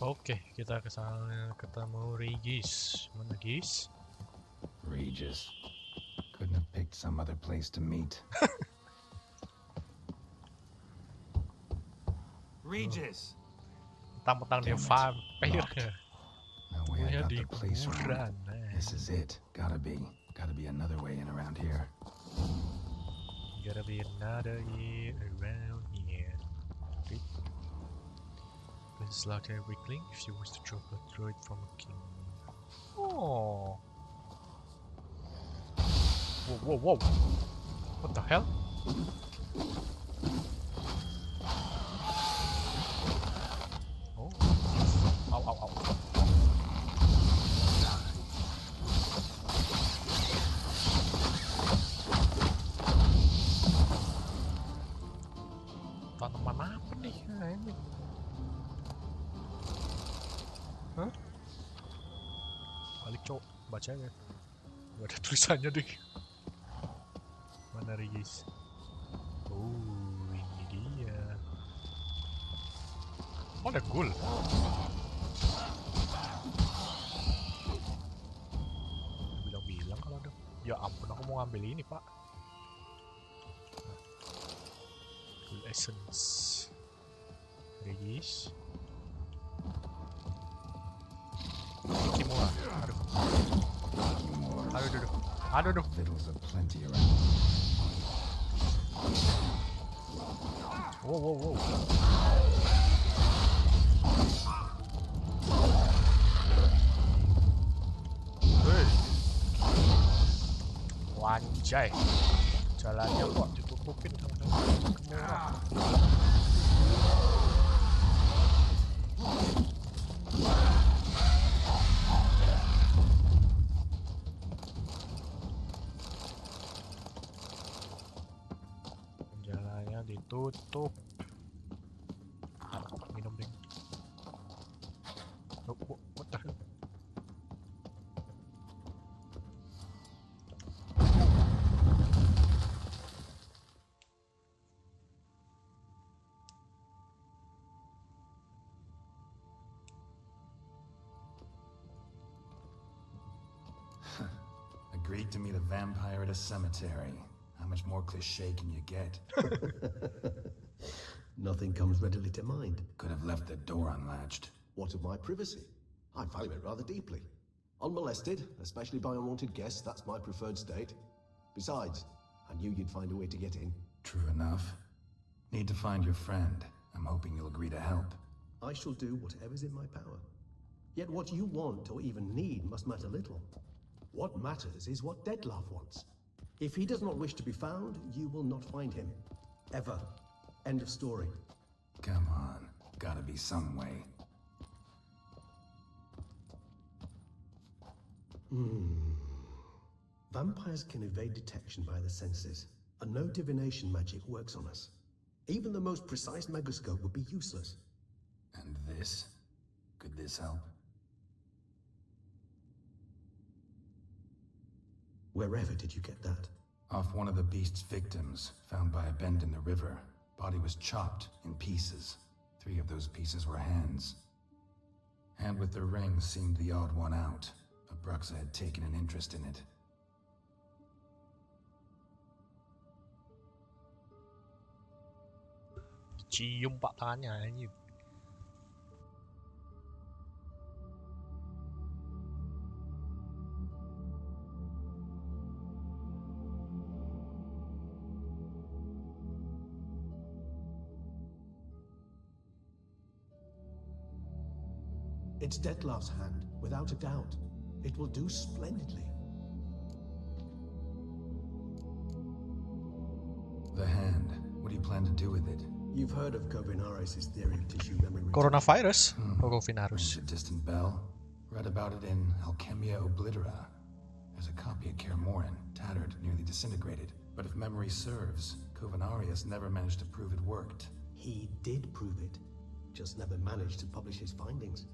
Oke, kita ke sana ketemu Regis. Mana Regis? Regis. Couldn't have picked some other place to meet. Regis! Mentang-mentang dia Damn it. vampire. Locked. No way I Punya got di the place wrong. kuburan. This is it. Gotta be another way in around here. Gotta be another year around here. Okay. Please select a weak link if you wish to drop a droid from a king. Oh. Whoa, whoa, whoa. What the hell? Oh. Ow, ow, ow. Tanaman apa nih? Nah, ini. Hah? Balik cok, baca ya. Gak ada tulisannya deh. Mana Regis? Oh, ini dia. Oh, ada ghoul. Bilang-bilang kalau ada. Ya ampun, aku mau ngambil ini, Pak. Ghoul essence. Regis. Kimura. Aduh. Aduh. Fiddles aplenty around. Wow. Hei. Wanjay. Jalannya kok ditutupin sama Kimura. Jalannya ditutup. Minum ding. Oh, what the hell? Agreed to meet a vampire at a cemetery. How much more cliché can you get? Nothing comes readily to mind. Could have left the door unlatched. What of my privacy? I value it rather deeply. Unmolested, especially by unwanted guests, that's my preferred state. Besides, I knew you'd find a way to get in. True enough. Need to find your friend. I'm hoping you'll agree to help. I shall do whatever's in my power. Yet what you want or even need must matter little. What matters is what Dettlaff wants. If he does not wish to be found, you will not find him. Ever. End of story. Come on. Gotta be some way. Vampires can evade detection by the senses, and no divination magic works on us. Even the most precise megascope would be useless. And this? Could this help? Wherever did you get that? Off one of the beast's victims, found by a bend in the river. Body was chopped in pieces. 3 of those pieces were hands. Hand with the ring seemed the odd one out. Abruxa had taken an interest in it. Cium pak tangannya anjir. It's Dettlaff's hand, without a doubt. It will do splendidly. The hand. What do you plan to do with it? You've heard of Kovinaris' theory of tissue memory retention. Coronavirus? Coronavirus. Rings a distant bell. Read about it in Alchemia Oblitera. There's a copy at Kaer Morhen, tattered, nearly disintegrated. But if memory serves, Kovinaris never managed to prove it worked. He did prove it, just never managed to publish his findings.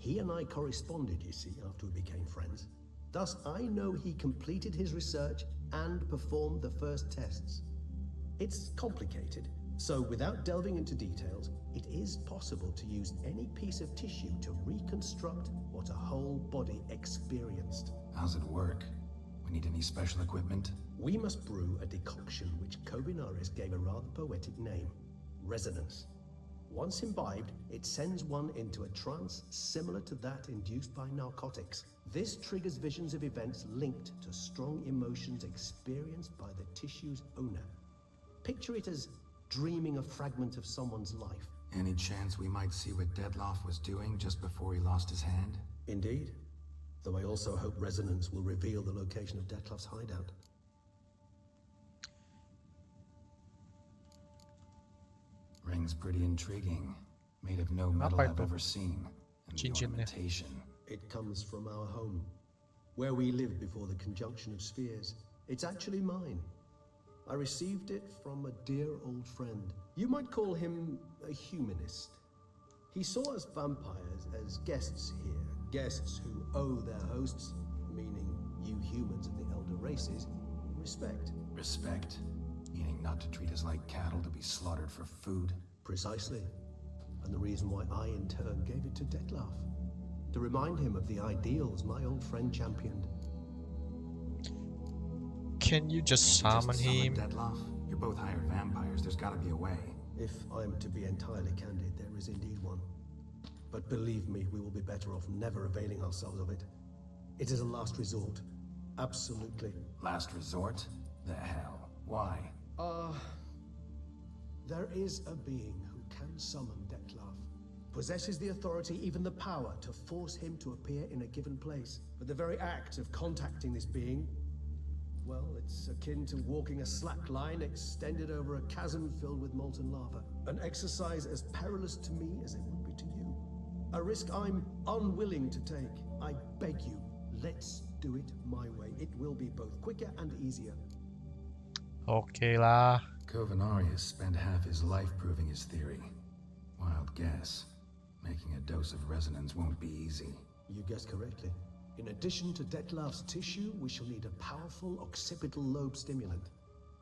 He and I corresponded, you see, after we became friends. Thus, I know he completed his research and performed the first tests. It's complicated, so without delving into details, It is possible to use any piece of tissue to reconstruct what a whole body experienced. How's it work? We need any special equipment? We must brew a decoction which Kovinaris gave a rather poetic name, resonance. Once imbibed, it sends one into a trance similar to that induced by narcotics. This triggers visions of events linked to strong emotions experienced by the tissue's owner. Picture it as dreaming a fragment of someone's life. Any chance we might see what Dettlaff was doing just before he lost his hand? Indeed. Though I also hope resonance will reveal the location of Dettlaff's hideout. Ring's pretty intriguing. Made of no metal Apa I've itu? ever seen. And the Cincinnya. ornamentation. It comes from our home, where we lived before the conjunction of spheres. It's actually mine. I received it from a dear old friend. You might call him a humanist. He saw us vampires as guests here, guests who owe their hosts, meaning you humans and the elder races, respect. Respect? Meaning not to treat us like cattle to be slaughtered for food? Precisely. And the reason why I in turn gave it to Dettlaff. To remind him of the ideals my old friend championed. Can you just summon him? Dettlaff? You're both hired vampires. There's gotta be a way. If I'm to be entirely candid, there is indeed one. But believe me, we will be better off never availing ourselves of it. It is a last resort. Absolutely. Last resort? The hell? Why? There is a being who can summon Dettlaff. Possesses the authority, even the power, to force him to appear in a given place. But the very act of contacting this being, well, it's akin to walking a slack line extended over a chasm filled with molten lava. An exercise as perilous to me as it would be to you. A risk I'm unwilling to take. I beg you, let's do it my way. It will be both quicker and easier. Okay lah. Kovinaris spent half his life proving his theory. Wild guess. Making a dose of resonance won't be easy. You guessed correctly. In addition to Dettlaff's tissue, we shall need a powerful occipital lobe stimulant.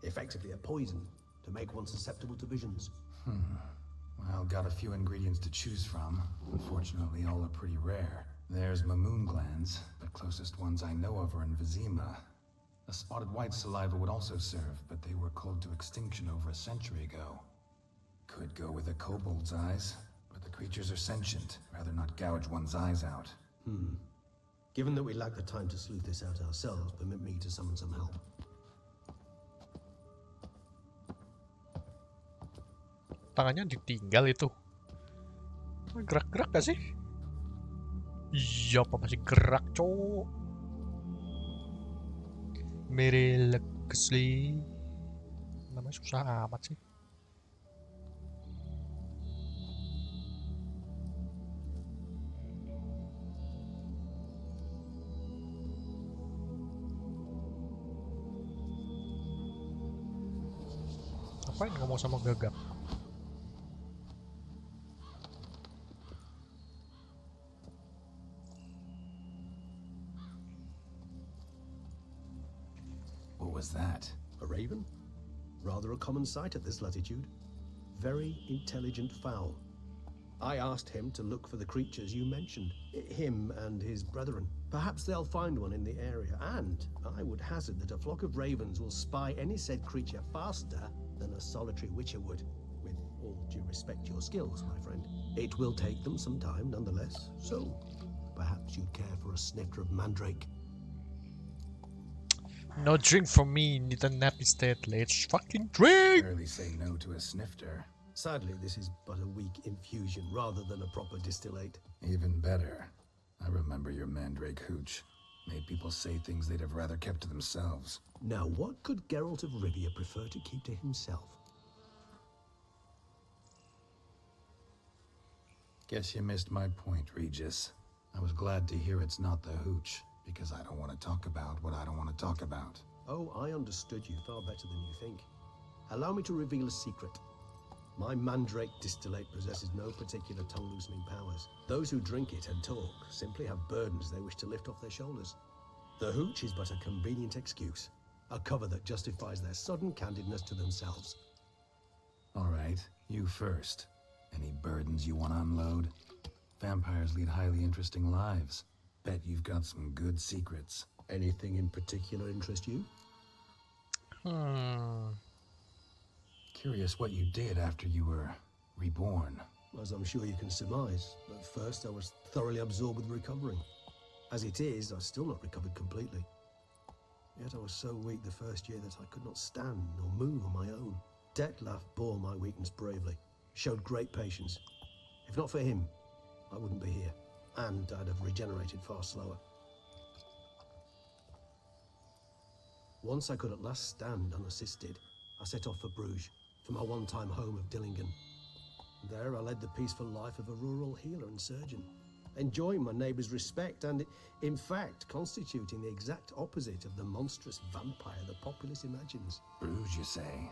Effectively a poison, to make one susceptible to visions. Well, got a few ingredients to choose from. Unfortunately, all are pretty rare. There's Mamoon glands, but closest ones I know of are in Vizima. A spotted white saliva would also serve, but they were culled to extinction over a century ago. Could go with a kobold's eyes, but the creatures are sentient. Rather not gouge one's eyes out. Given that we lack the time to sleuth this out ourselves, permit me to summon some help. Tangannya ditinggal itu. Gerak-gerak gak sih? Iya, apa masih gerak, cowok? Miraculously. Namanya susah amat sih. Ngapain ngomong sama gagak? What was that? A raven? Rather a common sight at this latitude. Very intelligent fowl. I asked him to look for the creatures you mentioned. Him and his brethren. Perhaps they'll find one in the area, and I would hazard that a flock of ravens will spy any said creature faster than a solitary witcher would. With all due respect to your skills, my friend. It will take them some time, nonetheless. So, perhaps you'd care for a snifter of mandrake. No drink for me, need a nap instead. Let's fucking drink! Rarely say no to a snifter. Sadly, this is but a weak infusion rather than a proper distillate. Even better. I remember your mandrake hooch. Made people say things they'd have rather kept to themselves. Now, what could Geralt of Rivia prefer to keep to himself? Guess you missed my point, Regis. I was glad to hear it's not the hooch, because I don't want to talk about what I don't want to talk about. Oh, I understood you far better than you think. Allow me to reveal a secret. My mandrake distillate possesses no particular tongue-loosening powers. Those who drink it and talk simply have burdens they wish to lift off their shoulders. The hooch is but a convenient excuse, a cover that justifies their sudden candidness to themselves. All right, you first. Any burdens you want to unload? Vampires lead highly interesting lives. Bet you've got some good secrets. Anything in particular interest you? Curious what you did after you were reborn. As I'm sure you can surmise, at first I was thoroughly absorbed with recovering. As it is, I've still not recovered completely. Yet I was so weak the first year that I could not stand or move on my own. Detlef bore my weakness bravely, showed great patience. If not for him, I wouldn't be here, and I'd have regenerated far slower. Once I could at last stand unassisted, I set off for Bruges, for my one-time home of Dillingen. There I led the peaceful life of a rural healer and surgeon, enjoying my neighbours' respect and, in fact, constituting the exact opposite of the monstrous vampire the populace imagines. Bruges, you say?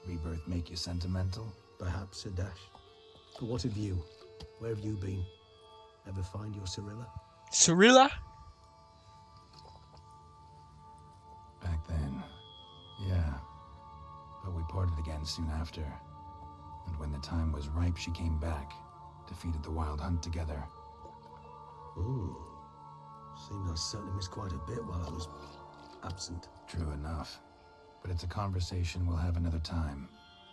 Rebirth make you sentimental? Perhaps a dash. But what of you? Where have you been? Ever find your Cyrilla? Cyrilla? Back then, yeah. But we parted again soon after. And when the time was ripe, she came back, defeated the Wild Hunt together. Ooh. Seems I certainly missed quite a bit while I was absent. True enough. But it's a conversation we'll have another time.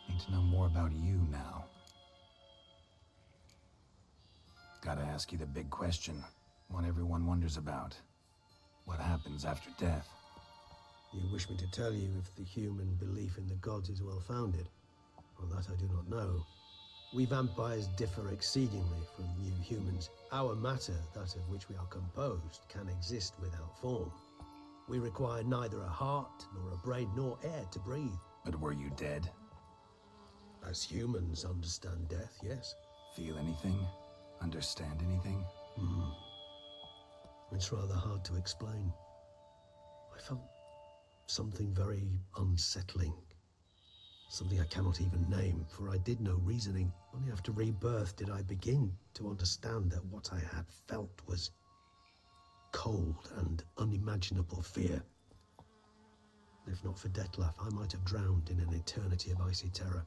Need to know more about you now. Gotta ask you the big question. One everyone wonders about. What happens after death? You wish me to tell you if the human belief in the gods is well founded? Well, that I do not know. We vampires differ exceedingly from you humans. Our matter, that of which we are composed, can exist without form. We require neither a heart, nor a brain, nor air to breathe. But were you dead? As humans understand death, yes. Feel anything? Understand anything? It's rather hard to explain. I felt something very unsettling. Something I cannot even name, for I did no reasoning. Only after rebirth did I begin to understand that what I had felt was cold and unimaginable fear. If not for Detlef, I might have drowned in an eternity of icy terror.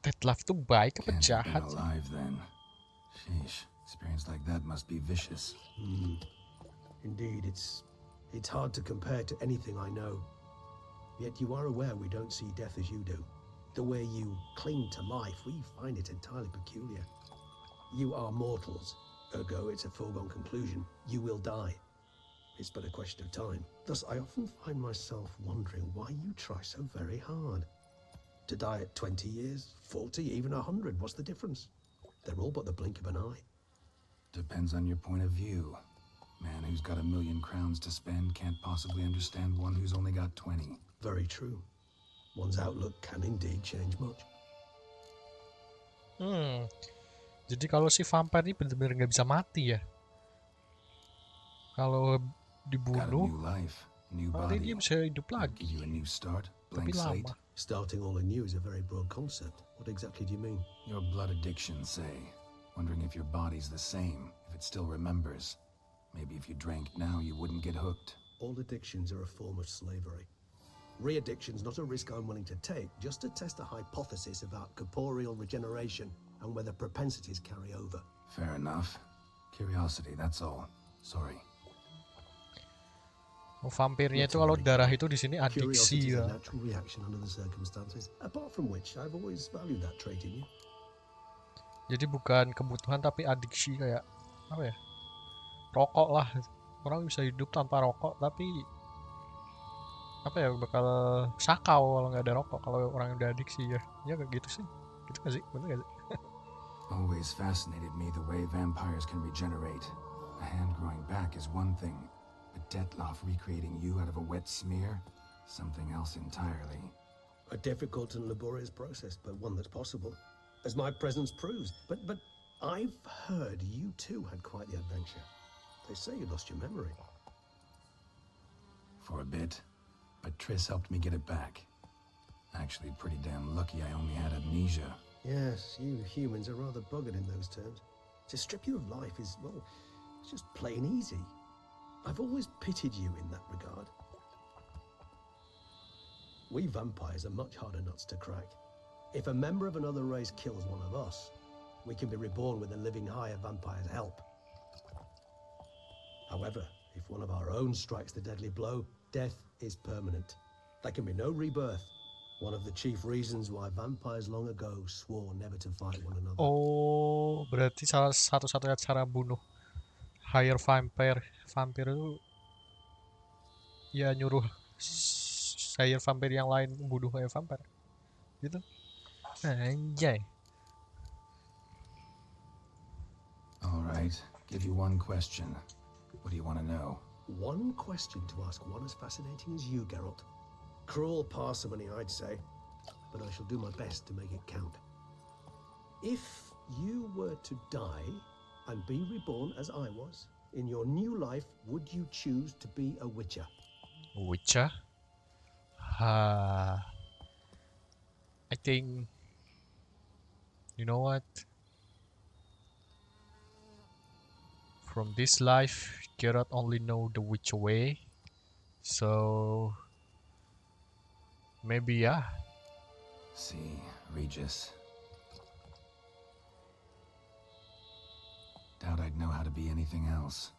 Detlef tuh baik apa Can't have been jahat? alive then. Sheesh. Experience like that must be vicious. Indeed, it's hard to compare to anything I know. Yet you are aware we don't see death as you do. The way you cling to life, we find it entirely peculiar. You are mortals, ergo it's a foregone conclusion. You will die. It's but a question of time. Thus, I often find myself wondering why you try so very hard. To die at 20 years, 40, even 100, what's the difference? They're all but the blink of an eye. Depends on your point of view. Man who's got 1,000,000 crowns to spend can't possibly understand one who's only got 20. Very true. One's outlook can indeed change much. Jadi kalau si vampire ini benar-benar nggak bisa mati ya? Kalau Got a dibunuh, new life, new nanti body. dia bisa hidup Give lagi. you a new start, Tapi blank slate. lama. Starting all anew is a very broad concept. What exactly do you mean? Your blood addiction, say. Wondering if your body's the same, if it still remembers. Maybe if you drank now, you wouldn't get hooked. All addictions are a form of slavery. Re-addiction's not a risk I'm willing to take, just to test a hypothesis about corporeal regeneration and whether propensities carry over. Fair enough. Curiosity, that's all. Sorry. Vampirnya itu kalau darah itu di sini adiksi Curiosity is ya. a natural reaction under the circumstances, apart from which I've always valued that trait in you. Jadi bukan kebutuhan tapi adiksi, kayak apa ya? Rokok lah. Orang bisa hidup tanpa rokok tapi apa ya, bakal sakau kalau nggak ada rokok, kalau orang yang udah adiksi ya. Ya kayak gitu sih. Gitu nggak sih? Bener nggak sih? Always fascinated me the way vampires can regenerate. A hand growing back is one thing, but Detlef recreating you out of a wet smear? Something else entirely. A difficult and laborious process, but one that's possible, as my presence proves. But I've heard you too had quite the adventure. They say you lost your memory. For a bit, but Triss helped me get it back. Actually, pretty damn lucky I only had amnesia. Yes, you humans are rather buggered in those terms. To strip you of life is, well, it's just plain easy. I've always pitied you in that regard. We vampires are much harder nuts to crack. If a member of another race kills one of us, we can be reborn with a living higher vampire's help. However, if one of our own strikes the deadly blow, death is permanent. There can be no rebirth. One of the chief reasons why vampires long ago swore never to fight one another. Oh, berarti salah satu-satunya cara bunuh higher vampire itu ya nyuruh higher vampire yang lain bunuh higher vampire. Gitu. Anjay. All right, give you one question. What do you want to know? One question to ask one as fascinating as you, Geralt. Cruel parsimony, I'd say, but I shall do my best to make it count. If you were to die and be reborn as I was, in your new life, would you choose to be a witcher? Witcher? I think, you know what? From this life, Geralt only know the Witcher way, so maybe yeah. See, Regis. Doubt I'd know how to be anything else.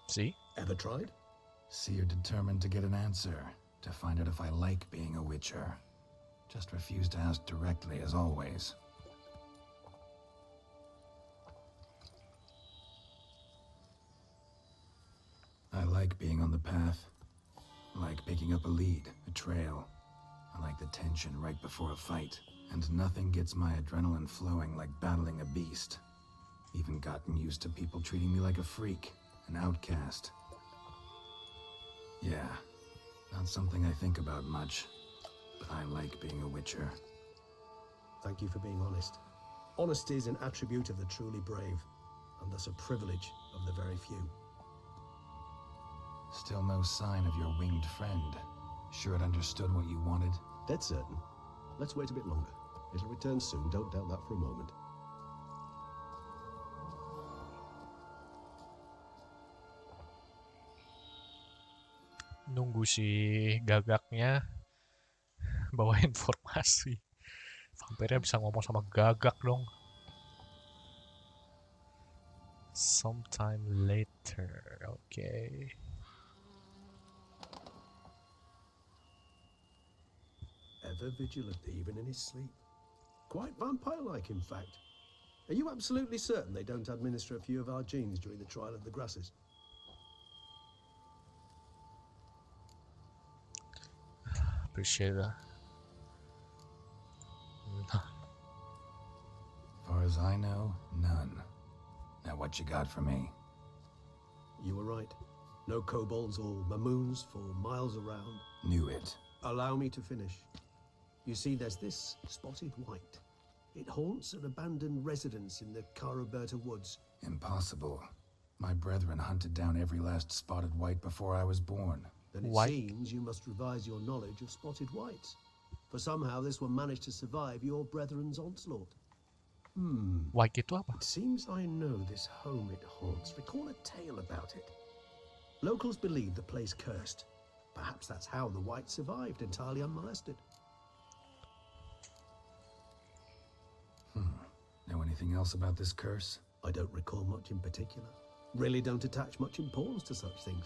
See? Ever tried? See, you're determined to get an answer, to find out if I like being a witcher. Just refuse to ask directly, as always. I like being on the path. I like picking up a lead, a trail. I like the tension right before a fight. And nothing gets my adrenaline flowing like battling a beast. Even gotten used to people treating me like a freak, an outcast. Yeah, not something I think about much, but I like being a witcher. Thank you for being honest. Honesty is an attribute of the truly brave, and thus a privilege of the very few. Still no sign of your winged friend. Sure it understood what you wanted? Dead certain. Let's wait a bit longer. It'll return soon, don't doubt that for a moment. Nunggu si gagaknya bawa informasi. Vampirnya bisa ngomong sama gagak dong. Sometime later, okay. Ever vigilant, even in his sleep. Quite vampire-like, in fact. Are you absolutely certain they don't administer a few of our genes during the trial of the grasses? Appreciate that. Far as I know, none. Now what you got for me? You were right. No kobolds or mamoons for miles around. Knew it. Allow me to finish. You see, there's this spotted white. It haunts an abandoned residence in the Caraberta woods. Impossible. My brethren hunted down every last spotted white before I was born. Then it White? seems you must revise your knowledge of spotted whites. For somehow this one managed to survive your brethren's onslaught. White itu apa? It seems I know this home it haunts. Recall a tale about it. Locals believe the place cursed. Perhaps that's how the white survived entirely unmolested. Know anything else about this curse? I don't recall much in particular. Really don't attach much importance to such things.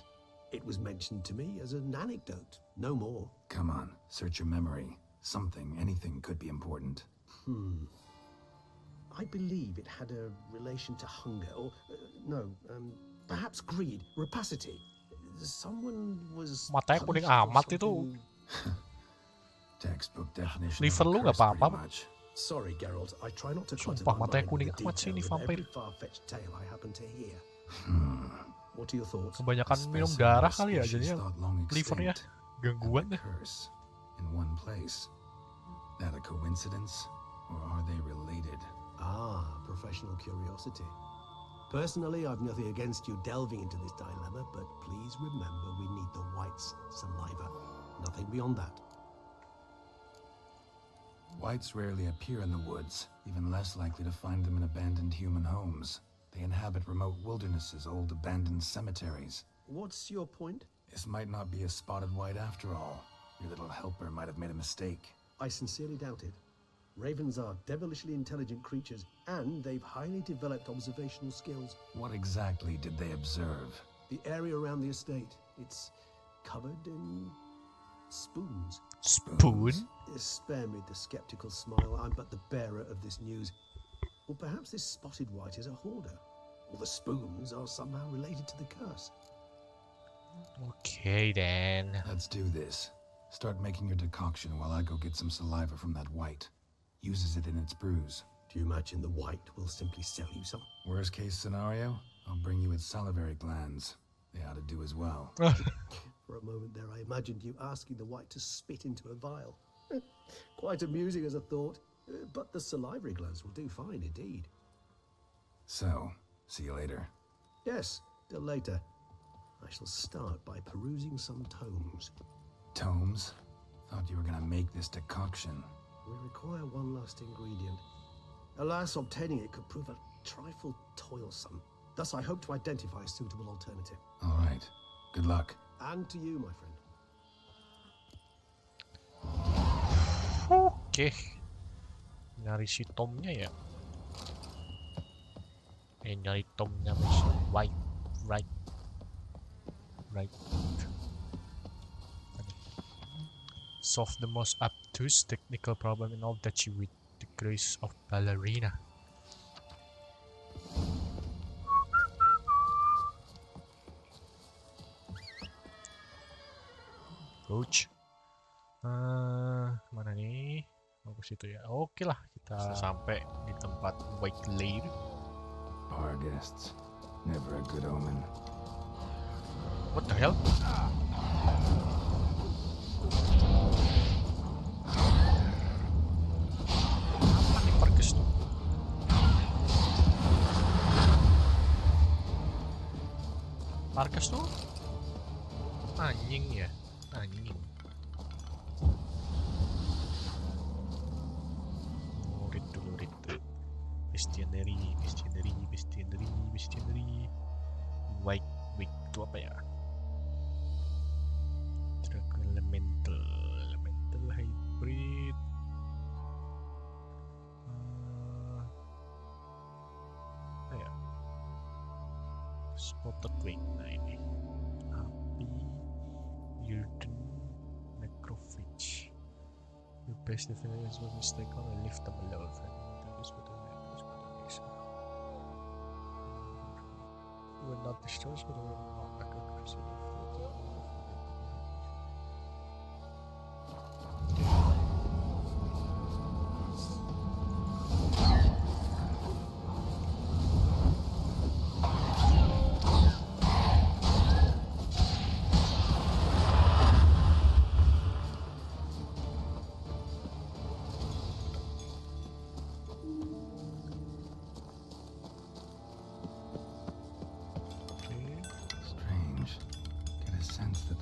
It was mentioned to me as an anecdote, no more. Come on, search your memory. Something, anything could be important. I believe it had a relation to hunger, or perhaps greed, rapacity. Someone was Matanya kuning punished for amat itu. something- Textbook definition Liver of lu a nggak curse, pretty apa-apa. much. Sorry, Geralt. I try not to Sumpah, clutter my matanya mind kuning with the amat sih ini details of vampir. every far-fetched tale I happen to hear. What are your thoughts? Kebanyakan minum Specimen darah of kali ya, species jadinya thought long livernya extinct. gangguan And the deh. curse in one place. That a coincidence, or are they related? Ah, professional curiosity. Personally, I've nothing against you delving into this dilemma, but please remember we need the white's saliva. Nothing beyond that. Whites rarely appear in the woods, even less likely to find them in abandoned human homes. They inhabit remote wildernesses, old abandoned cemeteries. What's your point? This might not be a spotted white after all. Your little helper might have made a mistake. I sincerely doubt it. Ravens are devilishly intelligent creatures, and they've highly developed observational skills. What exactly did they observe? The area around the estate, it's covered in spoons. Spoon? Spare me the skeptical smile. I'm but the bearer of this news. Or perhaps this spotted white is a hoarder, or the spoons are somehow related to the curse. Okay then. Let's do this. Start making your decoction while I go get some saliva from that white. Uses it in its brews. Do you imagine the white will simply sell you some? Worst case scenario, I'll bring you its salivary glands. They ought to do as well. For a moment there, I imagined you asking the white to spit into a vial. Quite amusing as a thought, but the salivary glands will do fine indeed. So, see you later. Yes, till later. I shall start by perusing some tomes. Tomes? Thought you were gonna make this decoction. We require one last ingredient. Alas, obtaining it could prove a trifle toilsome. Thus, I hope to identify a suitable alternative. All right. Good luck. And to you, my friend. Oke. Nyari si Tomnya ya. Nyari Tomnya masih right. Solve the most obtuse technical problem in all duchy with the grace of ballerina. Coach. Mana nih? Mau ke situ ya. Oke lah, kita sampai di tempat White Lady. Bar guests. Never a good omen. What the hell? Apa nih Marcus tuh? Marcus tuh? Anjing ya? Anjing. Read dulu. Bestiary. White Wig itu apa ya? Drug elemental hybrid. Ya. Spotted wing. Nah ini. Api. Urden. Necrophage. Your best defense was mistake on a lift them level 5. You will not discharge, but will not back up cruiser.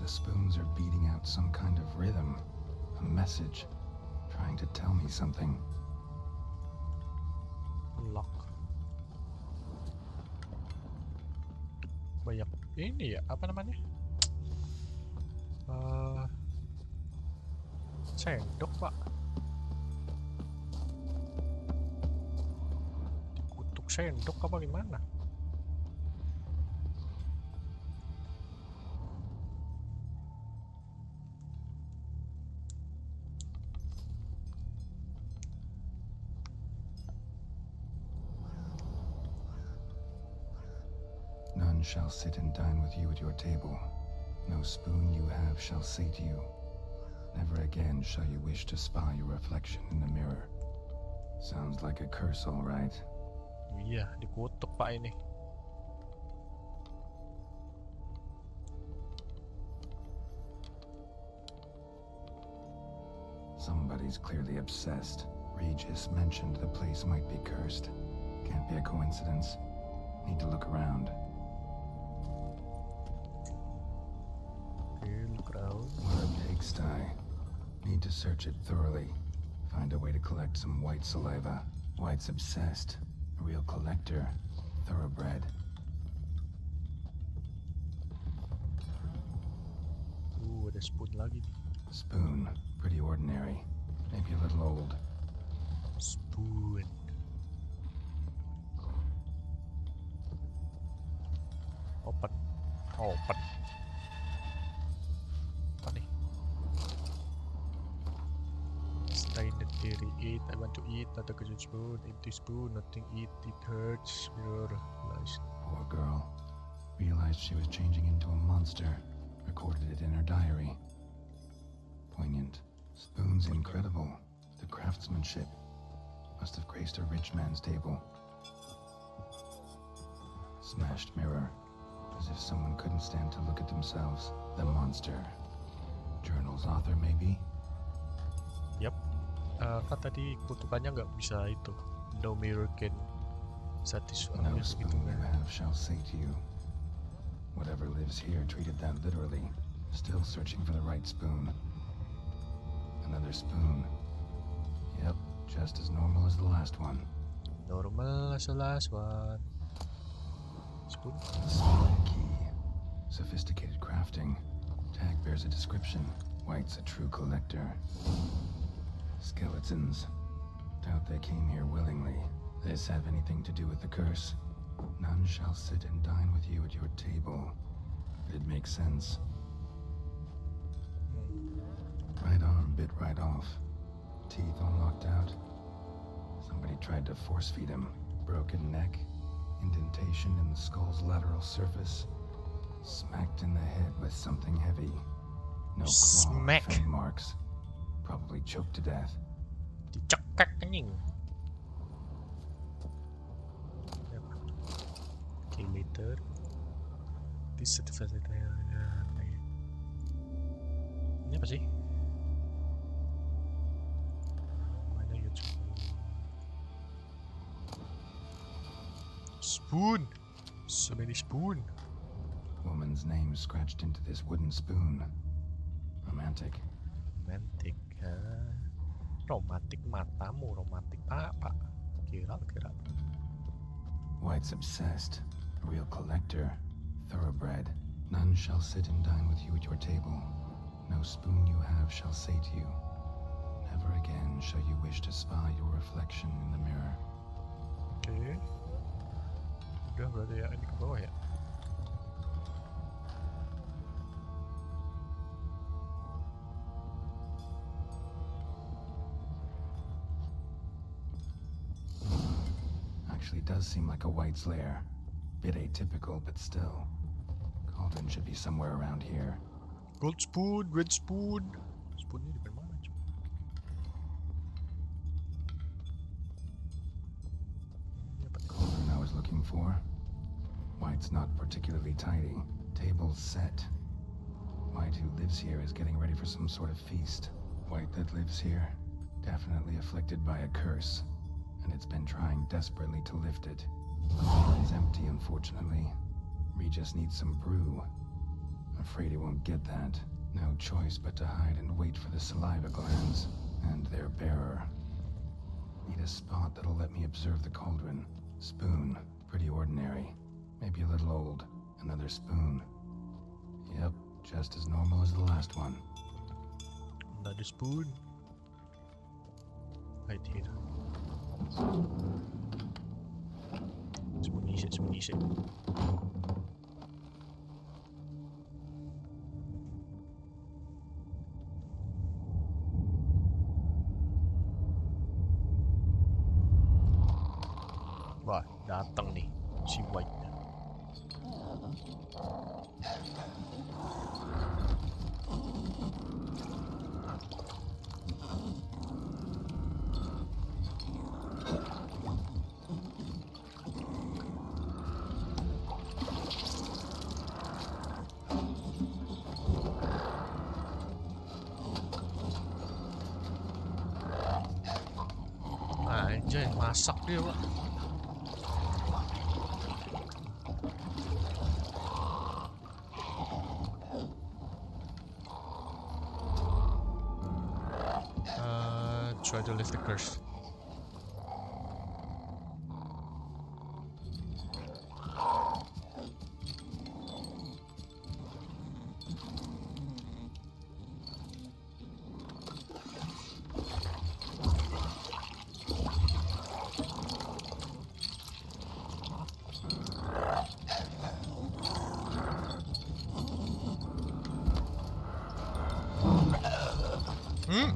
Spoons are beating out some kind of rhythm, a message, trying to tell me something. Lock. Banyak ini ya, apa namanya? Sendok pak. Dikutuk sendok apa gimana? None shall sit and dine with you at your table. No spoon you have shall say to you, never again shall you wish to spy your reflection in the mirror. Sounds like a curse, all right. Iya, dikutuk pak ini. Somebody's clearly obsessed. Regis mentioned the place might be cursed. Can't be a coincidence. Need to look around. What a pigsty. Need to search it thoroughly. Find a way to collect some white saliva. White's obsessed. A real collector. Thoroughbred. Ada spoon lagi. Spoon. Pretty ordinary. Maybe a little old. Spoon. Open. Open. Apa nih? Stay in the dairy. Eat. I want to eat. Not a good spoon. Empty spoon. Nothing. Eat. It hurts. Mirror. Lies. Poor girl. Realized she was changing into a monster. Recorded it in her diary. Poignant. Spoon's incredible. The craftsmanship must have graced a rich man's table. Smashed mirror. As if someone couldn't stand to look at themselves. The monster. Journal's author, maybe? Yap. Kan tadi kutukannya nggak bisa itu. No mirror can satisfy. No spoon you have shall say to you. Whatever lives here treated that literally. Still searching for the right spoon. Another spoon. Yep, just as normal as the last one. Normal as the last one. Spoon. Small key. Sophisticated crafting. Tag bears a description. White's a true collector. Skeletons. Doubt they came here willingly. This have anything to do with the curse? None shall sit and dine with you at your table. It makes sense. Right arm bit right off. Teeth all knocked out. Somebody tried to force feed him. Broken neck. Indentation in the skull's lateral surface. Smacked in the head with something heavy. No claw or Smack. fang marks. Probably choked to death. Dicekak anjing. Okay, later. This certificate. Ini apa sih? Mana YouTube? Spoon. So many spoon. Woman's name scratched into this wooden spoon. Romantic. Romantic. Romantic matamu, romantic apa? Geralt. White's obsessed. A real collector. Thoroughbred. None shall sit and dine with you at your table. No spoon you have shall say to you. Never again shall you wish to spy your reflection in the mirror. Oke. Udah berarti ya, ini ke bawah ya. Actually does seem like a White's lair. Bit atypical, but still. Cauldron should be somewhere around here. Gold spoon, red spoon. Spoonnya di mana coba? Ini apa nih? Cauldron I was looking for. White's not particularly tidy. Table's set. White who lives here is getting ready for some sort of feast. White that lives here, definitely afflicted by a curse. And it's been trying desperately to lift it. It's empty, unfortunately. Regis needs some brew. Afraid he won't get that. No choice but to hide and wait for the saliva glands and their bearer. Need a spot that'll let me observe the cauldron. Spoon, pretty ordinary. Maybe a little old. Another spoon. Yep, just as normal as the last one. Another spoon. Right here. Sembunyi. Wah, datang nih si White. Anjay, masak dia, Pak. Try to lift the curse.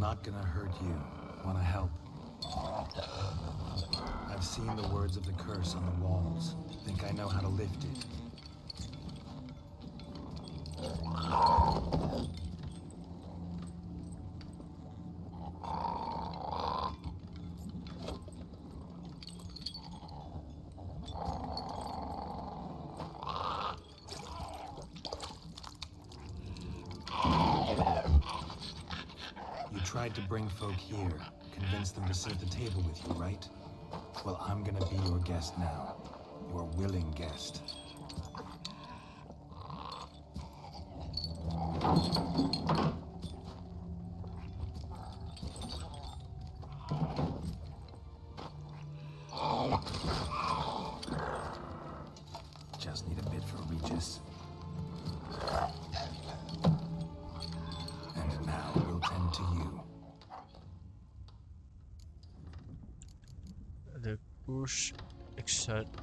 not gonna hurt you. Wanna help? I've seen the words of the curse on the walls. Think I know how to lift it. You tried to bring folk here, convince them to sit at the table with you, right? Well, I'm gonna be your guest now. Your willing guest. Just need a bit for Regis. And now we'll tend to you. The push exact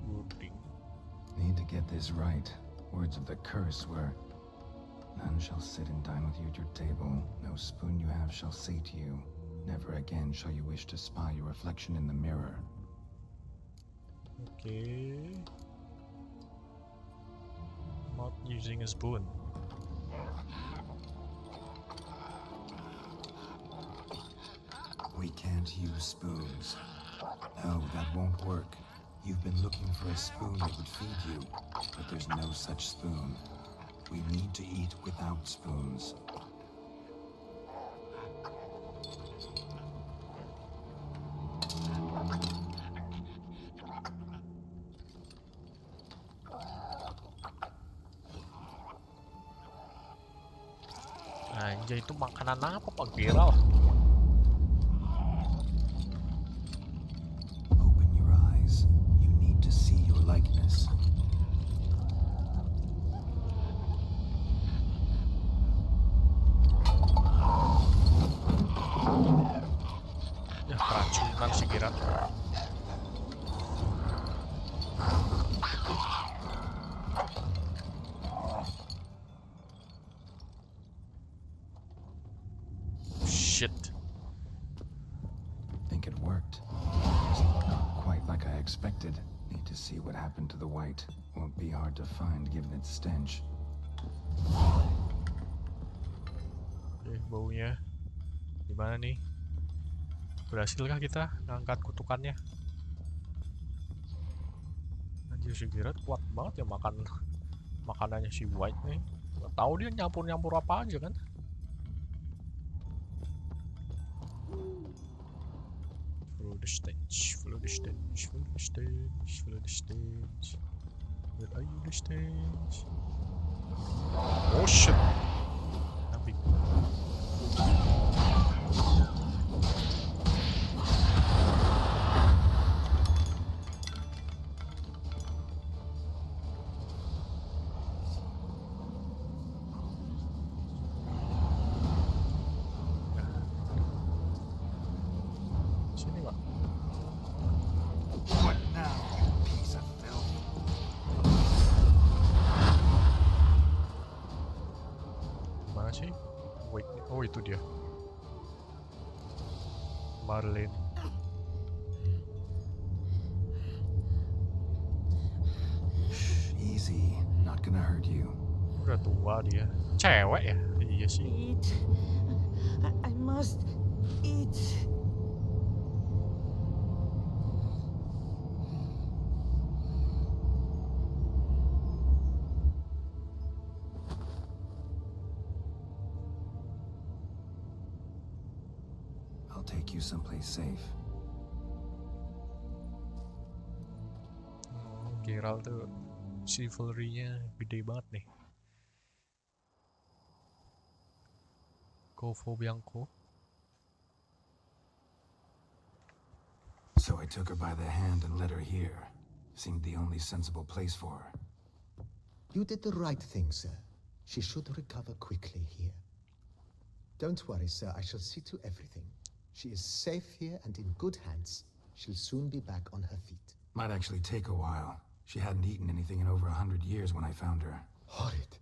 wording. Need to get this right. Words of the curse were, none shall sit and dine with you at your table. No spoon you have shall sate you. Never again shall you wish to spy your reflection in the mirror. Okay. Not using a spoon. We can't use spoons. No, that won't work. You've been looking for a spoon that would feed you, but there's no such spoon. We need to eat without spoons. Anjay, itu makanan apa Pak Geralt? Open your eyes. You need to see your likeness. Ya keracunan si Geralt. Shit. Think it worked. Not quite like I expected. Need to see what happened to the white. Won't be hard to find given its stench. Oke, baunya gimana nih? Berhasilkah kita ngangkat kutukannya? Anjir, si Geralt kuat banget ya makan makanannya si White nih. Gak tahu dia nyampur-nyampur apa aja kan? Follow the stage, follow the stage, follow the stage, follow the stage. Where are you, the stage? Oh shit! Tapi sini Pak. What now, you piece of filth? Mana sih? Wait, oh itu dia. Marlene. Easy. Not gonna hurt you. Udah tua dia. Cewek ya? Iya sih. Eat. I must eat. I'll take you someplace safe. Geralt tuh chivalry-nya gede banget nih. Corvo Bianco. So I took her by the hand and led her here. Seemed the only sensible place for her. You did the right thing, sir. She should recover quickly here. Don't worry, sir. I shall see to everything. She is safe here and in good hands. She'll soon be back on her feet. Might actually take a while. She hadn't eaten anything in over 100 years when I found her. Horrid.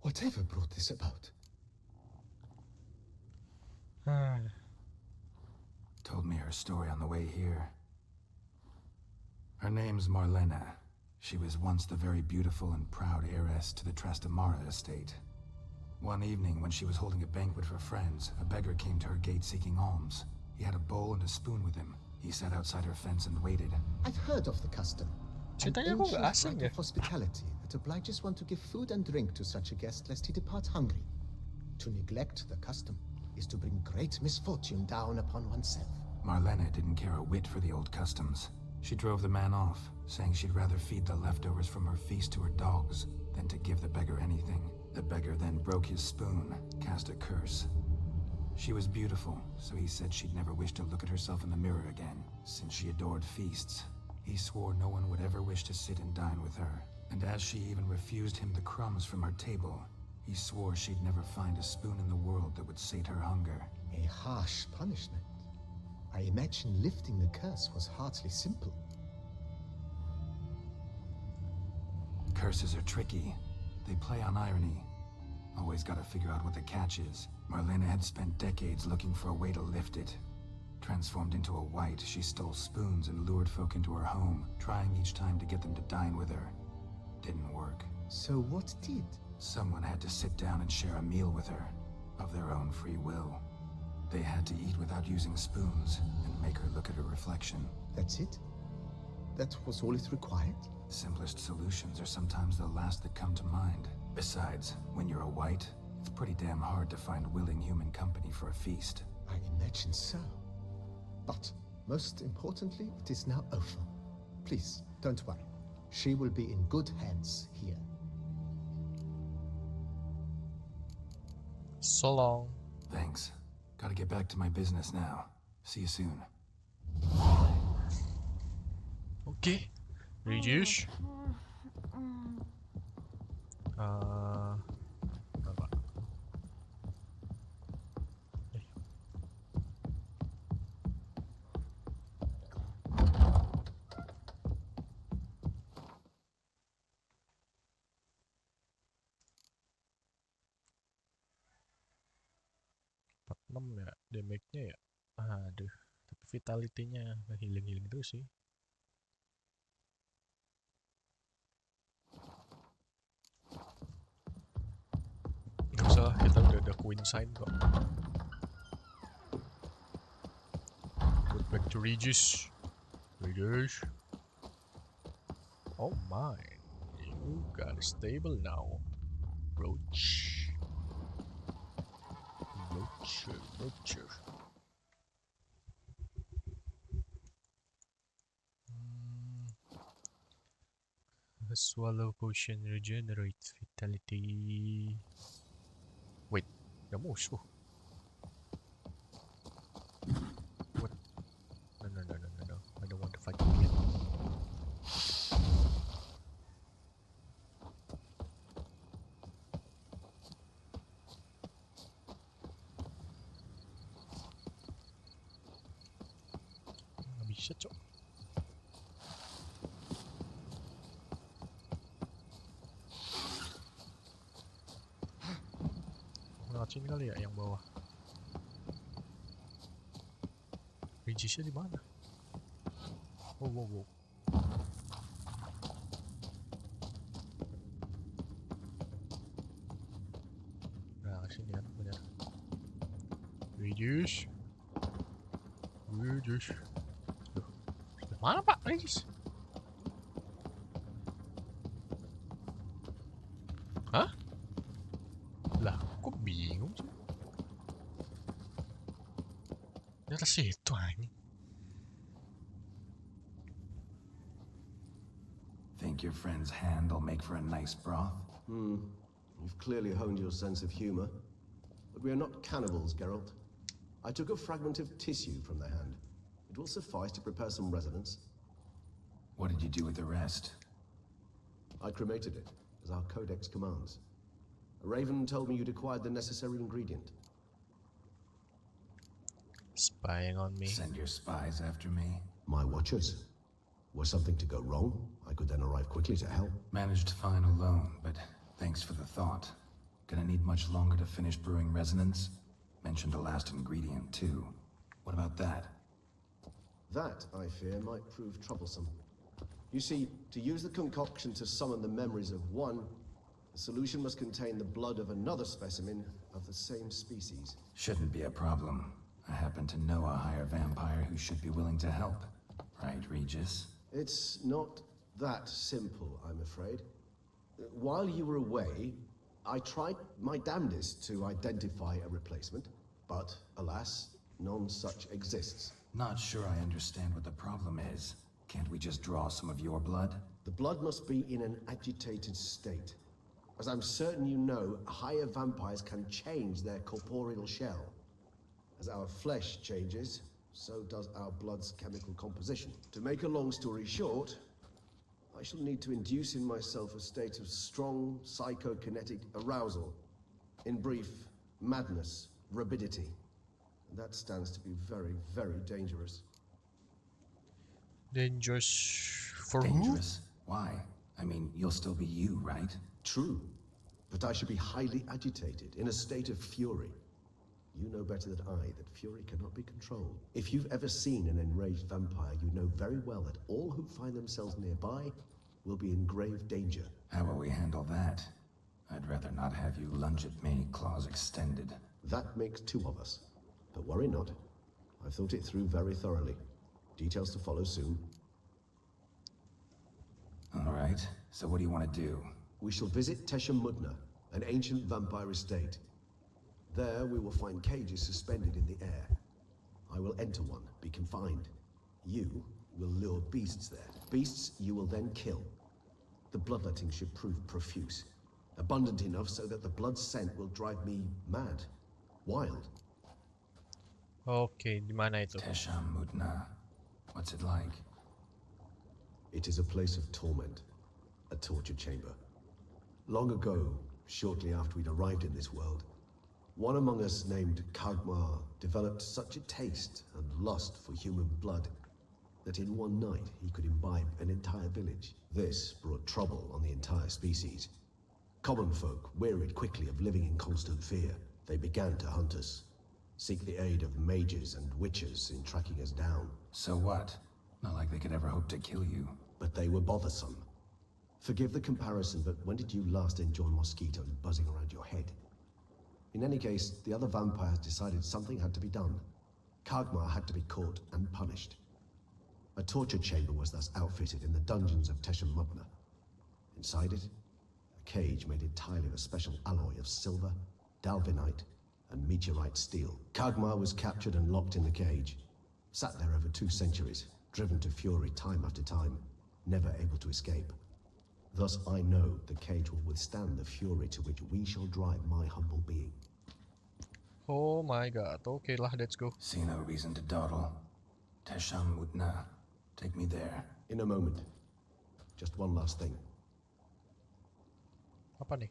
Whatever brought this about? Told me her story on the way here. Her name's Marlena. She was once the very beautiful and proud heiress to the Trastamara estate. One evening, when she was holding a banquet for friends, a beggar came to her gate seeking alms. He had a bowl and a spoon with him. He sat outside her fence and waited. I've heard of the custom. An Ceritanya kok ancient gak asing rite ya? of hospitality that obliges one to give food and drink to such a guest lest he depart hungry. To neglect the custom is to bring great misfortune down upon oneself. Marlena didn't care a whit for the old customs. She drove the man off, saying she'd rather feed the leftovers from her feast to her dogs than to give the beggar anything. The beggar then broke his spoon, cast a curse. She was beautiful, so he said she'd never wish to look at herself in the mirror again. Since she adored feasts, he swore no one would ever wish to sit and dine with her. And as she even refused him the crumbs from her table, he swore she'd never find a spoon in the world that would sate her hunger. A harsh punishment. I imagine lifting the curse was hardly simple. Curses are tricky. They play on irony. Always gotta figure out what the catch is. Marlena had spent decades looking for a way to lift it. Transformed into a wight, she stole spoons and lured folk into her home, trying each time to get them to dine with her. Didn't work. So what did? Someone had to sit down and share a meal with her, of their own free will. They had to eat without using spoons, and make her look at her reflection. That's it? That was all it required? Simplest solutions are sometimes the last that come to mind. Besides, when you're a wight, it's pretty damn hard to find willing human company for a feast. I imagine so. But, most importantly, it is now over. Please, don't worry. She will be in good hands here. So long. Thanks. Gotta get back to my business now. See you soon. Okay. Reduce. Apa? Ya, damage-nya ya. Aduh, tapi vitality-nya healing-healing terus sih. Gak usah, kita udah ada Queen sign kok. Put back to Regis. Regis. Oh my, you got a stable now. Roach. Roach. A swallow potion regenerates vitality. Wait, the musuh. What? No. I don't want to fight him yet. Nggak bisa, cok. Lewat sini kali ya yang bawah. Regisnya di mana? Wow. Nah, sini kan benar. Regis. Loh, mana Pak Regis? Hah? Lah, kok bingung sih? Di atas situ anjing. Think your friend's hand will make for a nice broth? You've clearly honed your sense of humor. But we are not cannibals, Geralt. I took a fragment of tissue from the hand. It will suffice to prepare some resonance. What did you do with the rest? I cremated it, as our codex commands. A raven told me you'd acquired the necessary ingredient. Spying on me. Send your spies after me? My watchers. Were something to go wrong, I could then arrive quickly to help. Managed fine alone, but thanks for the thought. Gonna need much longer to finish brewing resonance? Mentioned the last ingredient, too. What about that? That, I fear, might prove troublesome. You see, to use the concoction to summon the memories of one, the solution must contain the blood of another specimen of the same species. Shouldn't be a problem. I happen to know a higher vampire who should be willing to help. Right, Regis? It's not that simple, I'm afraid. While you were away, I tried my damnedest to identify a replacement, but alas, none such exists. Not sure I understand what the problem is. Can't we just draw some of your blood? The blood must be in an agitated state. As I'm certain you know, higher vampires can change their corporeal shell. As our flesh changes, so does our blood's chemical composition. To make a long story short, I shall need to induce in myself a state of strong psychokinetic arousal. In brief, madness, rabidity. And that stands to be very, very dangerous. Dangerous for Dangerous? Why? I mean, you'll still be you, right? True, but I should be highly agitated, in a state of fury. You know better than I that fury cannot be controlled. If you've ever seen an enraged vampire, you know very well that all who find themselves nearby will be in grave danger. How will we handle that? I'd rather not have you lunge at me, claws extended. That makes two of us. But worry not. I've thought it through very thoroughly. Details to follow soon. All right, so what do you want to do? We shall visit Teshem Mudna, an ancient vampire estate. There we will find cages suspended in the air. I will enter one, be confined. You will lure beasts there. Beasts you will then kill. The bloodletting should prove profuse. Abundant enough so that the blood scent will drive me mad. Wild. Okay, di mana itu? Teshem Mudna. What's it like? It is a place of torment. A torture chamber. Long ago, shortly after we'd arrived in this world, one among us named Kagmar developed such a taste and lust for human blood that in one night he could imbibe an entire village. This brought trouble on the entire species. Common folk wearied quickly of living in constant fear. They began to hunt us, seek the aid of mages and witches in tracking us down. So what? Not like they could ever hope to kill you. But they were bothersome. Forgive the comparison, but when did you last enjoy mosquitoes buzzing around your head? In any case, the other vampires decided something had to be done. Kagmar had to be caught and punished. A torture chamber was thus outfitted in the dungeons of Teshem Mudna. Inside it, a cage made entirely of a special alloy of silver, dalvinite, and meteorite steel. Kagmar was captured and locked in the cage. Sat there over 2 centuries, driven to fury time after time, never able to escape. Thus I know the cage will withstand the fury to which we shall drive my humble being. Oh my god, okay lah, let's go. See no reason to dawdle. Teshem Mudna. Take me there. In a moment. Just one last thing. Apa nih?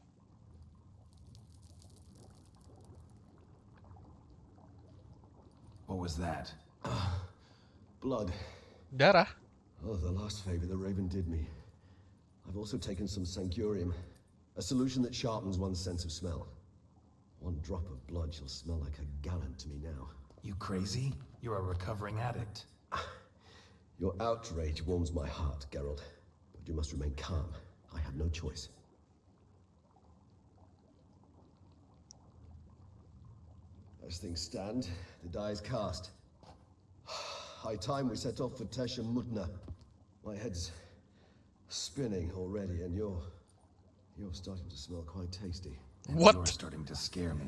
What was that? Blood. Darah? Oh, the last favor the Raven did me. I've also taken some Sancurium, a solution that sharpens one's sense of smell. One drop of blood shall smell like a gallon to me now. You crazy? You're a recovering addict. Your outrage warms my heart, Geralt. But you must remain calm. I have no choice. As things stand, the die is cast. High time we set off for Teshem Mudna. My head's spinning already, and you're starting to smell quite tasty. And What? You're starting to scare me.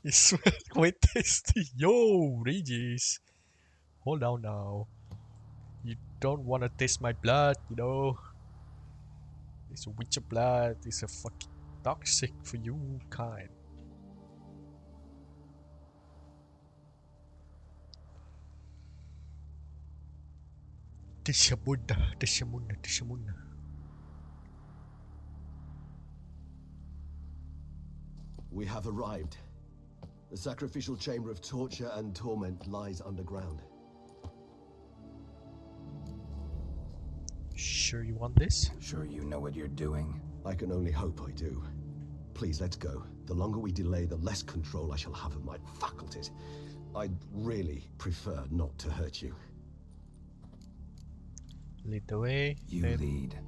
It smells quite tasty. Yo, Regis. Hold on now. You don't want to taste my blood, you know. It's a witcher blood. It's a fucking toxic for you kind. Tishamuna, Tishamuna, Tishamuna. We have arrived. The sacrificial chamber of torture and torment lies underground. Sure you want this? Sure you know what you're doing? I can only hope I do. Please, let's go. The longer we delay, the less control I shall have of my faculties. I'd really prefer not to hurt you. Lead the way. You then. lead.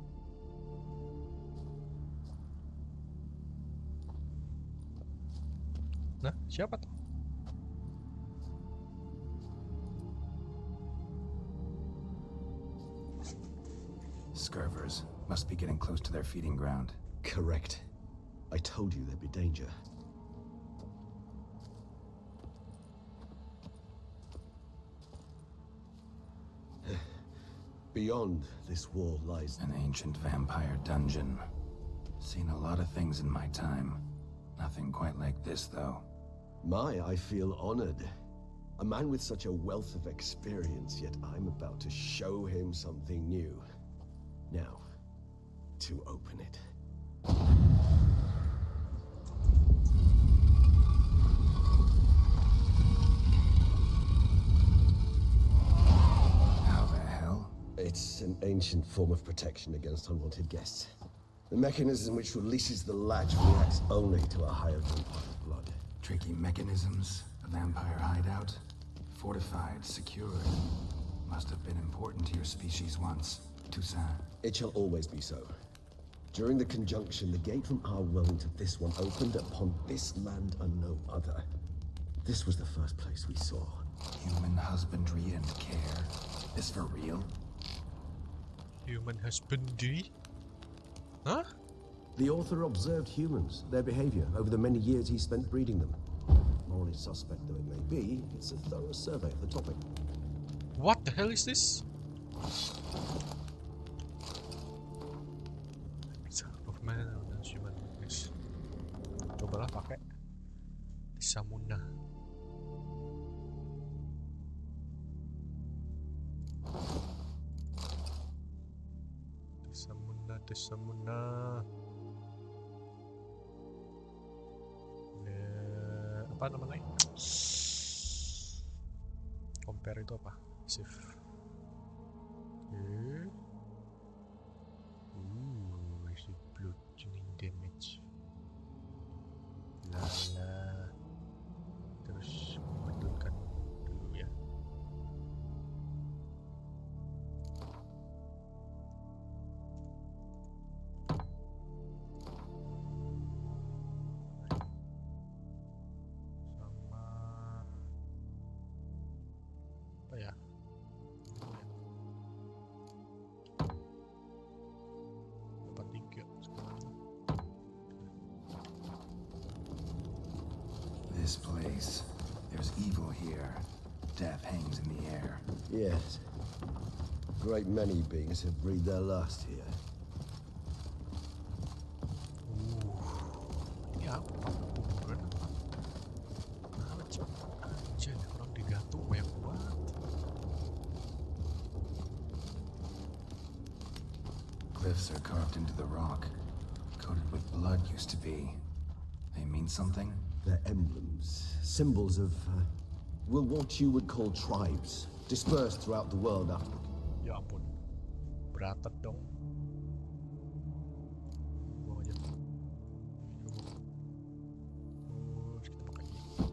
Nah, siapa tuh? Scurvers must be getting close to their feeding ground. Correct. I told you there'd be danger. Beyond this wall lies An ancient vampire dungeon. Seen a lot of things in my time. Nothing quite like this, though. I feel honored. A man with such a wealth of experience, yet I'm about to show him something new. Now, to open it. How the hell? It's an ancient form of protection against unwanted guests. The mechanism which releases the latch reacts only to a higher than part of blood. Tricky mechanisms, a vampire hideout. Fortified, secured. Must have been important to your species once, Toussaint. It shall always be so. During the conjunction, the gate from our realm to this one opened upon this land and no other. This was the first place we saw. Human husbandry and care. This for real? Human husbandry? Huh? The author observed humans, their behavior, over the many years he spent breeding them. Morally suspect though it may be, it's a thorough survey of the topic. What the hell is this? Of man and human weakness. Cobalah pakai Samuna. Samuna. Apa namanya? Compare itu apa? Save. Okay. Is it bludgeoning damage? Lala. Terus betulkan dulu ya. This place. There's evil here. Death hangs in the air. Yes. Great many beings have breathed their last here. Ini apa? Kuburan apa? Anjir, orang digantung banyak banget. Glyphs are carved into the rock. Coated with blood used to be. They mean something? They're emblems, symbols of, what you would call tribes, dispersed throughout the world after. Ya ampun, berantak dong. Buang aja. Terus kita pakai ini.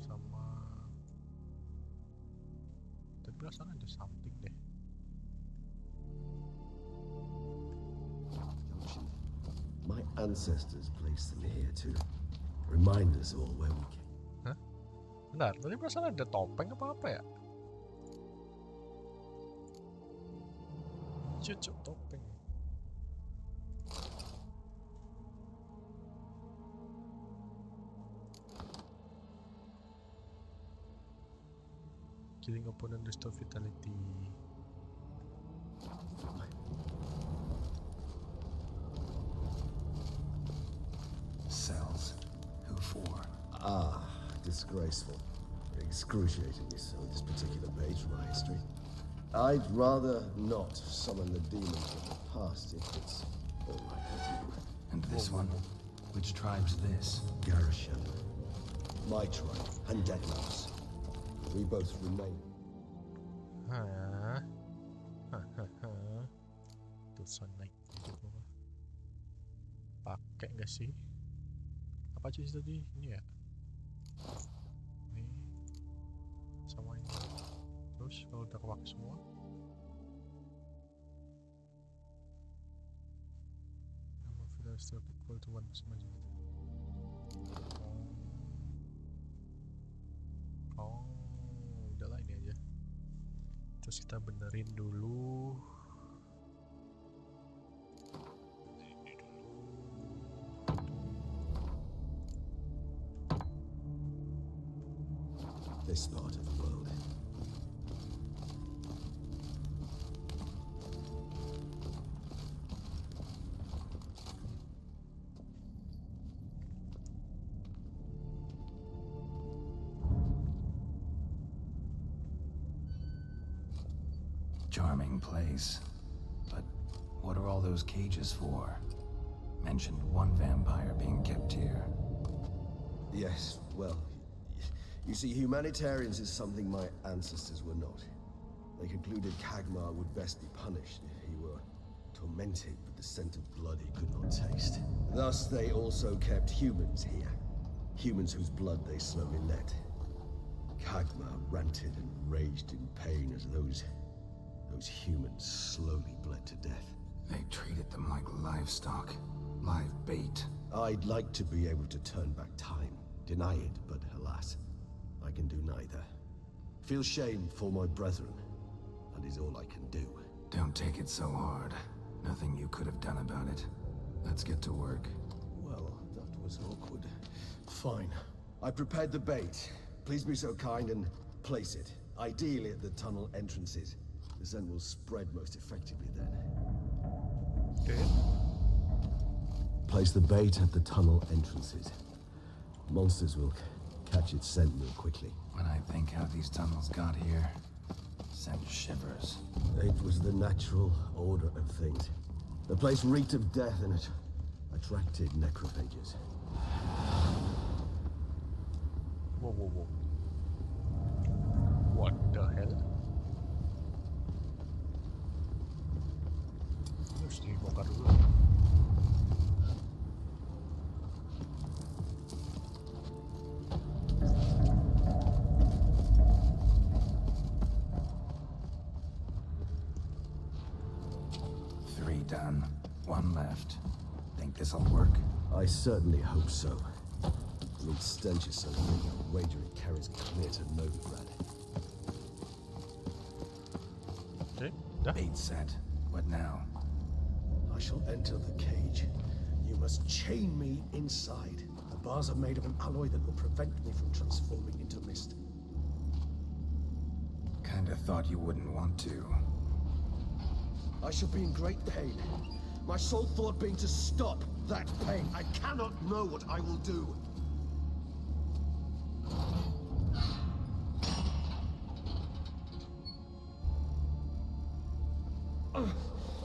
Sama. Tapi perasaan ada something deh. My ancestors placed them here to remind us all where we came. Hah? Benar, tadi perasaan ada topeng apa-apa ya? Cucuk topeng. Killing opponent restore vitality. Cells. Who for? Ah, disgraceful. Excruciatingly so, this particular page from our history. I'd rather not summon the demons of the past if it's all right with you. And this one? Which tribe's this? Garashan. My tribe, and Deadlouse. We both remain. Hah? Tulisan naik gitu. Pakai nggak sih? Apa aja sih tadi? Ini ya? Ini sama ini. Terus kalau udah kewak semua, number of pillars still equal to 1 percent. Oh, udahlah ini aja. Terus kita benerin dulu. This part of the world. Charming place. But what are all those cages for? Mentioned one vampire being kept here. Yes, well, you see, humanitarians is something my ancestors were not. They concluded Kagmar would best be punished if he were tormented with the scent of blood he could not taste. Thus, they also kept humans here. Humans whose blood they slowly let. Kagmar ranted and raged in pain as those humans slowly bled to death. They treated them like livestock. Live bait. I'd like to be able to turn back time. Deny it, but alas, I can do neither. Feel shame for my brethren. That is all I can do. Don't take it so hard. Nothing you could have done about it. Let's get to work. Well, that was awkward. Fine. I prepared the bait. Please be so kind and place it. Ideally at the tunnel entrances. The scent will spread most effectively then. Okay. Place the bait at the tunnel entrances. Monsters will catch its scent more quickly. When I think how these tunnels got here, sent shivers. It was the natural order of things. The place reeked of death and it attracted necrophages. Whoa, whoa, whoa. What the hell? Terus dibongkar dulu. Done. One left. Think this'll work? I certainly hope so. The stench is so thick, I wager it carries clear to Novigrad. Okay, done. Bait set. What now? I shall enter the cage. You must chain me inside. The bars are made of an alloy that will prevent me from transforming into mist. Kinda thought you wouldn't want to. I shall be in great pain. My sole thought being to stop that pain. I cannot know what I will do.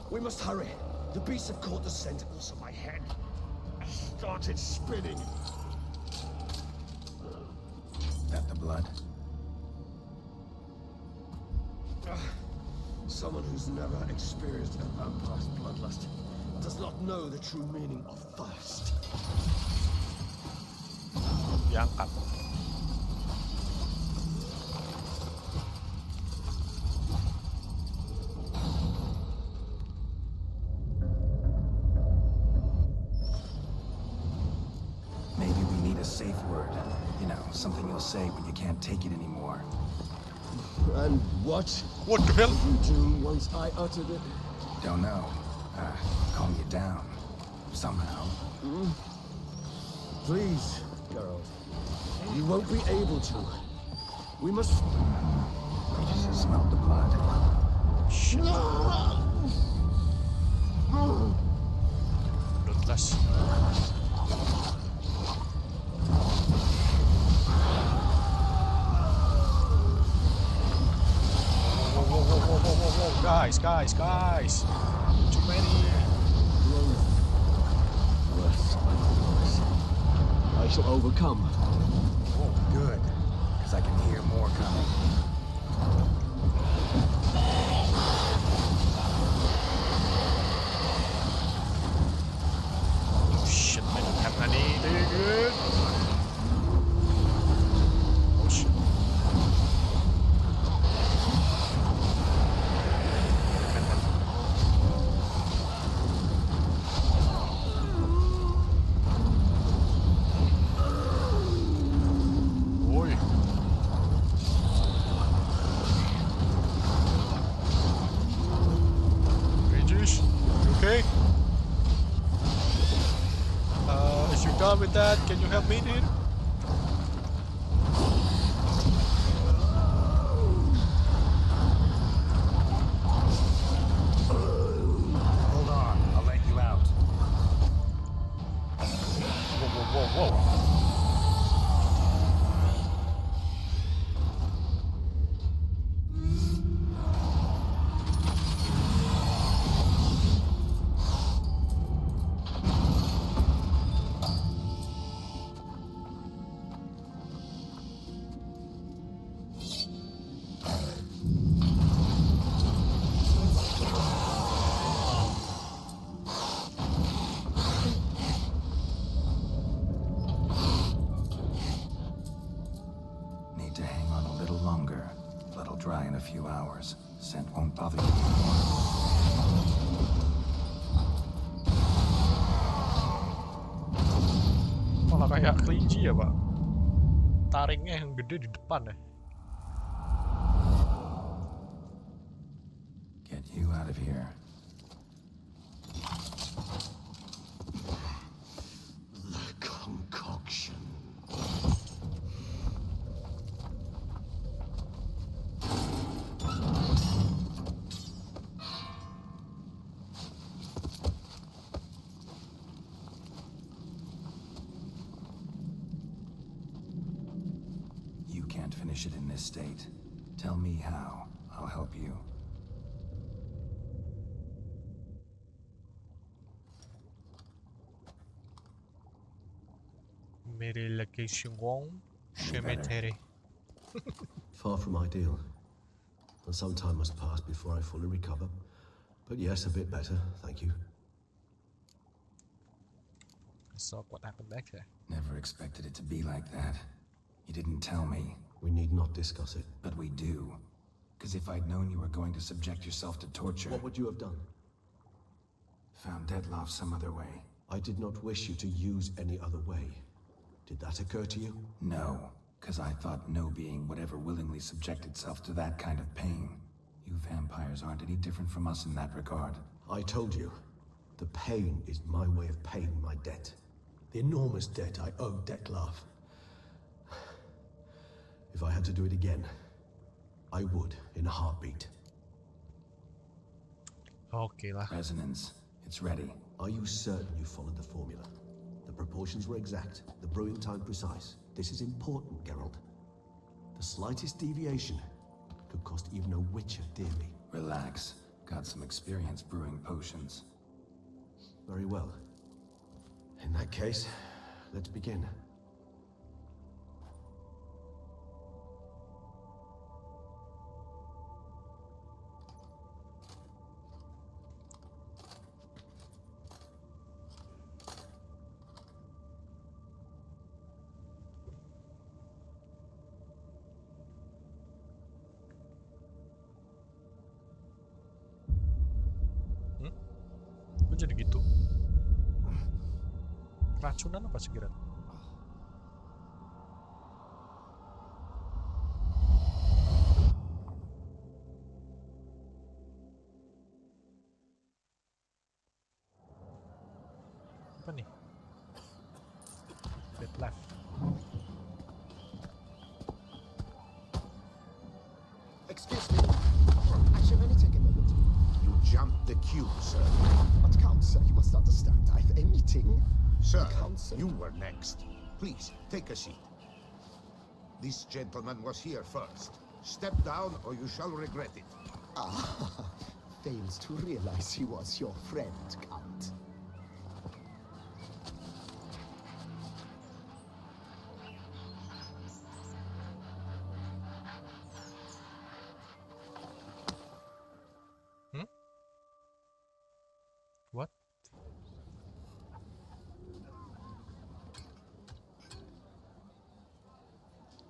We must hurry. The beasts have caught the scent, also my head. I started spinning. That the blood? Someone who's never experienced a vampire's bloodlust does not know the true meaning of thirst. Diangkat. Maybe we need a safe word. You know, something you'll say when you can't take it anymore. And what? What the hell? Did you do once I uttered it? Don't know. Calm you down. Somehow. Please, Geralt. You won't be able to. We must... You just smelled the blood. Shit. Bloodless. Whoa. Guys. Too many. I shall overcome. Oh, good. Because I can hear more coming. Shit, I don't have any. Dude. up with that. Can you help me, dude? Hold on, I'll let you out. Whoa, whoa, whoa, whoa. Need to hang on a little longer. Blood'll dry in a few hours. Scent won't bother you anymore. Malah kayak kelinci ya, Pak. Taringnya yang gede di depan ya. Get you out of here. The concoction. You can't finish it in this state. Tell me how. I'll help you. Mere location cemetery. Far from ideal. And some time must pass before I fully recover. But yes, a bit better, thank you. So what happened back there? Never expected it to be like that. You didn't tell me, We need not discuss it. but we do. Because if I'd known you were going to subject yourself to torture, What would you have done? found Dettlaff some other way. I did not wish you to use any other way. Did that occur to you? No, because I thought no being would ever willingly subject itself to that kind of pain. You vampires aren't any different from us in that regard. I told you, the pain is my way of paying my debt. The enormous debt I owe Dettlaff. If I had to do it again, I would in a heartbeat. Oke lah. Resonance, it's ready. Are you certain you followed the formula? The proportions were exact, the brewing time precise. This is important, Geralt. The slightest deviation could cost even a witcher dearly. Relax. Got some experience brewing potions. Very well. In that case, let's begin. Kok jadi gitu? Racunan apa sih kira? Apa nih? Dead left. Excuse me. Actually, let me take a moment. You jumped the queue, sir. But Count, sir, you must understand. I've a meeting. Sir, Counsel. you were next. Please, take a seat. This gentleman was here first. Step down or you shall regret it. Fails to realize he was your friend, Count. What?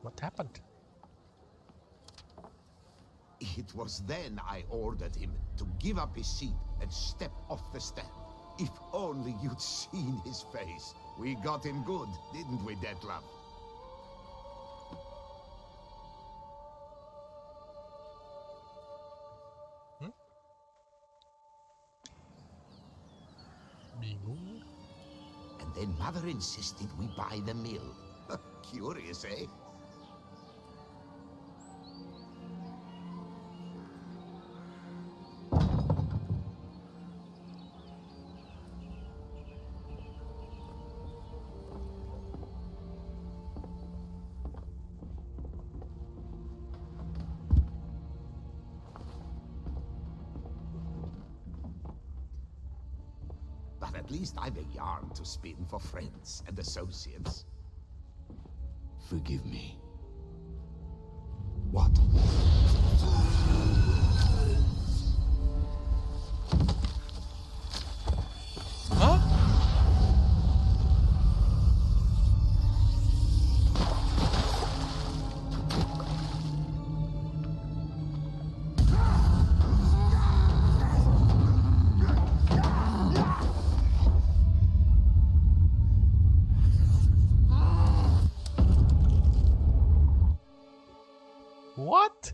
What happened? It was then I ordered him to give up his seat and step off the stand. If only you'd seen his face. We got him good, didn't we, Dettlaff? Bingung. And Then Mother insisted we buy the mill. Curious, eh? But at least I've a yarn to spin for friends and associates. Forgive me. What? Huh? What?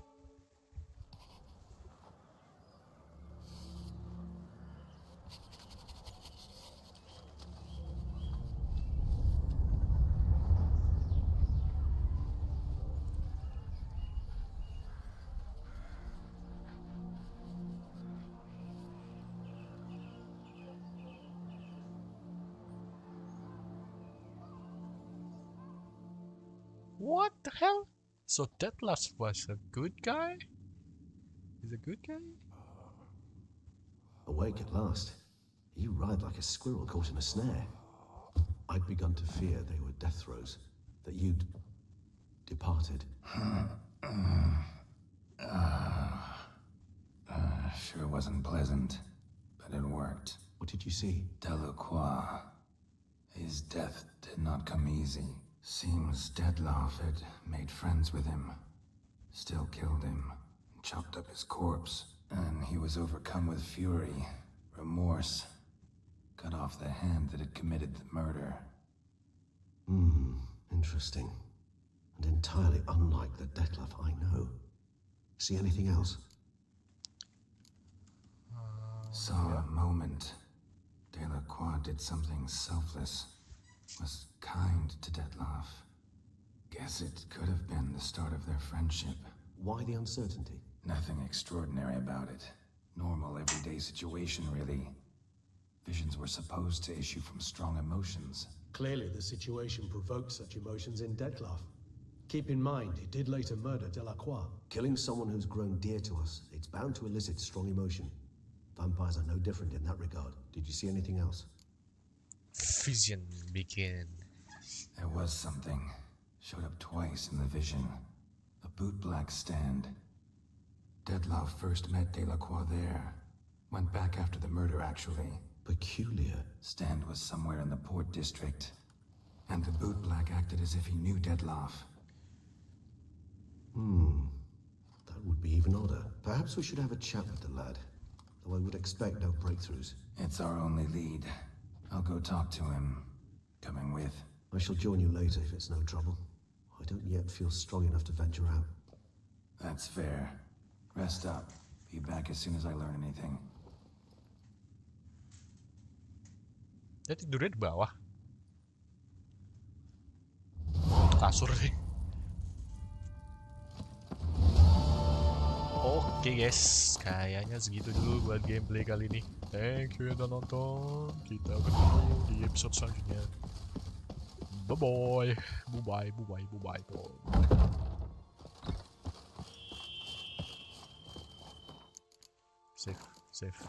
What the hell? So Detlef was a good guy? He's a good guy? Awake at last. You ride like a squirrel caught in a snare. I'd begun to fear they were death throes, that you'd departed. Sure wasn't pleasant, but it worked. What did you see? Delacroix. His death did not come easy. Seems Detlef had made friends with him. Still killed him. Chopped up his corpse. And he was overcome with fury, remorse. Cut off the hand that had committed the murder. Interesting. And entirely unlike the Detlef I know. See anything else? Saw a moment. Delacroix did something selfless. Was kind to Detlef. Guess it could have been the start of their friendship. Why the uncertainty? Nothing extraordinary about it. Normal, everyday situation, really. Visions were supposed to issue from strong emotions. Clearly the situation provoked such emotions in Detlef. Keep in mind, he did later murder Delacroix. Killing someone who's grown dear to us, it's bound to elicit strong emotion. Vampires are no different in that regard. Did you see anything else? Vision begin. There was something. Showed up twice in the vision. A bootblack stand. Detlef first met Delacroix there. Went back after the murder, actually. Peculiar. Stand was somewhere in the port district. And the bootblack acted as if he knew Detlef. That would be even odder. Perhaps we should have a chat with the lad. Though I would expect no breakthroughs. It's our only lead. I'll go talk to him. Coming with. I shall join you later if it's no trouble. I don't yet feel strong enough to venture out. That's fair. Rest up. Be back as soon as I learn anything. Dia tidurnya di bawah. Kasur sih. Oke guys, kayaknya segitu dulu buat gameplay kali ini. Thank you yang udah nonton. Kita ketemu di episode selanjutnya. Bye bye. Bye bye. Bye bye. Save.